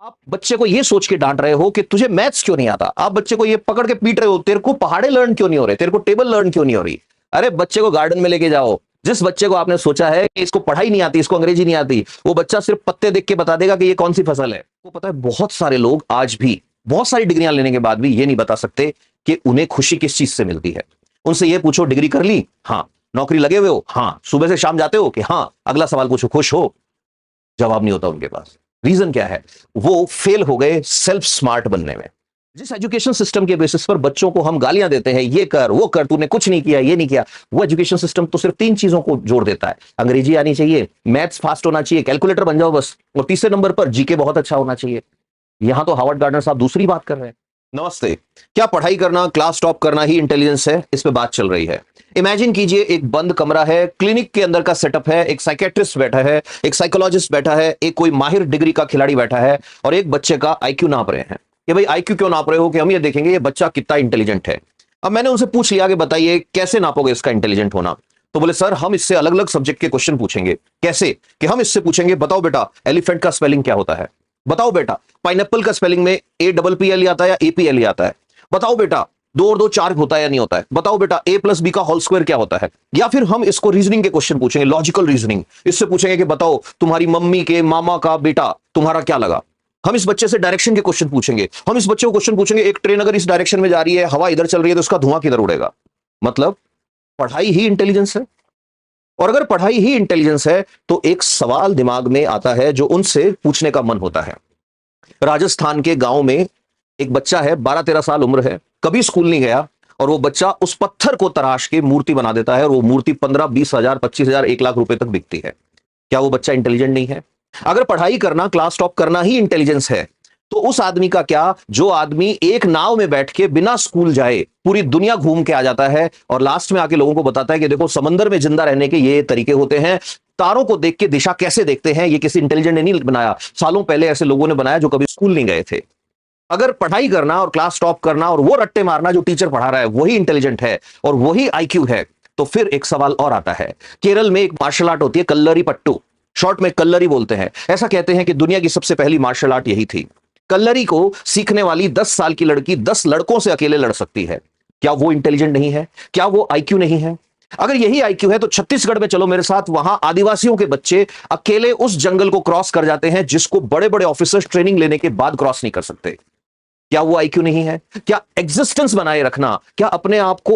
आप बच्चे को ये सोच के डांट रहे हो कि तुझे मैथ्स क्यों नहीं आता, आप बच्चे को ये पकड़ के पीट रहे हो, तेरे को पहाड़े लर्न क्यों नहीं हो रहे, तेरे को टेबल लर्न क्यों नहीं हो रही। अरे बच्चे को गार्डन में लेके जाओ। जिस बच्चे को आपने सोचा है कि इसको पढ़ाई नहीं आती, इसको अंग्रेजी नहीं आती, वो बच्चा सिर्फ पत्ते देख के बता देगा कि ये कौन सी फसल है। वो पता है बहुत सारे लोग आज भी बहुत सारी डिग्रियां लेने के बाद भी ये नहीं बता सकते कि उन्हें खुशी किस चीज से मिलती है। उनसे ये पूछो डिग्री कर ली, हाँ। नौकरी लगे हुए हो, हाँ। सुबह से शाम जाते हो कि हाँ। अगला सवाल पूछो खुश हो, जवाब नहीं होता उनके पास। रीजन क्या है? वो फेल हो गए सेल्फ स्मार्ट बनने में। जिस एजुकेशन सिस्टम के बेसिस पर बच्चों को हम गालियां देते हैं, ये कर वो कर, तूने कुछ नहीं किया, ये नहीं किया, वो एजुकेशन सिस्टम तो सिर्फ 3 चीजों को जोड़ देता है। अंग्रेजी आनी चाहिए, मैथ्स फास्ट होना चाहिए, कैलकुलेटर बन जाओ बस, और तीसरे नंबर पर जीके बहुत अच्छा होना चाहिए। यहां तो हार्वर्ड गार्डनर साहब दूसरी बात कर रहे हैं। नमस्ते। क्या पढ़ाई करना, क्लास टॉप करना ही इंटेलिजेंस है? इस पे बात चल रही है। इमेजिन कीजिए एक बंद कमरा है, क्लिनिक के अंदर का सेटअप है, एक साइकेट्रिस्ट बैठा है, एक साइकोलॉजिस्ट बैठा है, एक कोई माहिर डिग्री का खिलाड़ी बैठा है, और एक बच्चे का आईक्यू नाप रहे हैं। कि भाई आईक्यू क्यों नाप रहे हो? कि हम ये देखेंगे ये बच्चा कितना इंटेलिजेंट है। अब मैंने उनसे पूछ लिया कि बताइए कैसे नापोगे इसका इंटेलिजेंट होना। तो बोले सर हम इससे अलग अलग सब्जेक्ट के क्वेश्चन पूछेंगे। कैसे? कि हम इससे पूछेंगे बताओ बेटा एलिफेंट का स्पेलिंग क्या होता है, बताओ बेटा पाइनएप्पल का स्पेलिंग में APPL आता है या APL आता है, बताओ बेटा 2 और 2 4 होता है या नहीं होता है, बताओ बेटा A+B का होल स्क्वायर क्या होता है। या फिर हम इसको रीजनिंग के क्वेश्चन पूछेंगे, लॉजिकल रीजनिंग। इससे पूछेंगे कि बताओ तुम्हारी मम्मी के मामा का बेटा तुम्हारा क्या लगा। हम इस बच्चे से डायरेक्शन के क्वेश्चन पूछेंगे। हम इस बच्चे को क्वेश्चन पूछेंगे एक ट्रेन अगर इस डायरेक्शन में जा रही है, हवा इधर चल रही है, तो उसका धुआं किधर उड़ेगा। मतलब पढ़ाई ही इंटेलिजेंस है। और अगर पढ़ाई ही इंटेलिजेंस है तो एक सवाल दिमाग में आता है जो उनसे पूछने का मन होता है। राजस्थान के गांव में एक बच्चा है, 12-13 साल उम्र है, कभी स्कूल नहीं गया, और वो बच्चा उस पत्थर को तराश के मूर्ति बना देता है, और वो मूर्ति 15-20 हजार 25 हजार 1 लाख रुपए तक बिकती है। क्या वो बच्चा इंटेलिजेंट नहीं है? अगर पढ़ाई करना, क्लास टॉप करना ही इंटेलिजेंस है, तो उस आदमी का क्या जो आदमी एक नाव में बैठ के बिना स्कूल जाए पूरी दुनिया घूम के आ जाता है, और लास्ट में आके लोगों को बताता है कि देखो समंदर में जिंदा रहने के ये तरीके होते हैं, तारों को देख के दिशा कैसे देखते हैं, ये किसी इंटेलिजेंट ने नहीं बनाया, सालों पहले ऐसे लोगों ने बनाया जो कभी स्कूल नहीं गए थे। अगर पढ़ाई करना और क्लास टॉप करना और वो रट्टे मारना जो टीचर पढ़ा रहा है वही इंटेलिजेंट है और वही आईक्यू है, तो फिर एक सवाल और आता है। केरल में एक मार्शल आर्ट होती है कल्लरी पट्टू, शॉर्ट में कल्लरी बोलते हैं। ऐसा कहते हैं कि दुनिया की सबसे पहली मार्शल आर्ट यही थी। कल्लरी को सीखने वाली 10 साल की लड़की 10 लड़कों से अकेले लड़ सकती है। क्या वो इंटेलिजेंट नहीं है? क्या वो आईक्यू नहीं है? अगर यही आईक्यू है तो छत्तीसगढ़ में चलो मेरे साथ, वहां आदिवासियों के बच्चे अकेले उस जंगल को क्रॉस कर जाते हैं जिसको बड़े बड़े ऑफिसर्स ट्रेनिंग लेने के बाद क्रॉस नहीं कर सकते। क्या वो आईक्यू नहीं है? क्या एग्जिस्टेंस बनाए रखना, क्या अपने आप को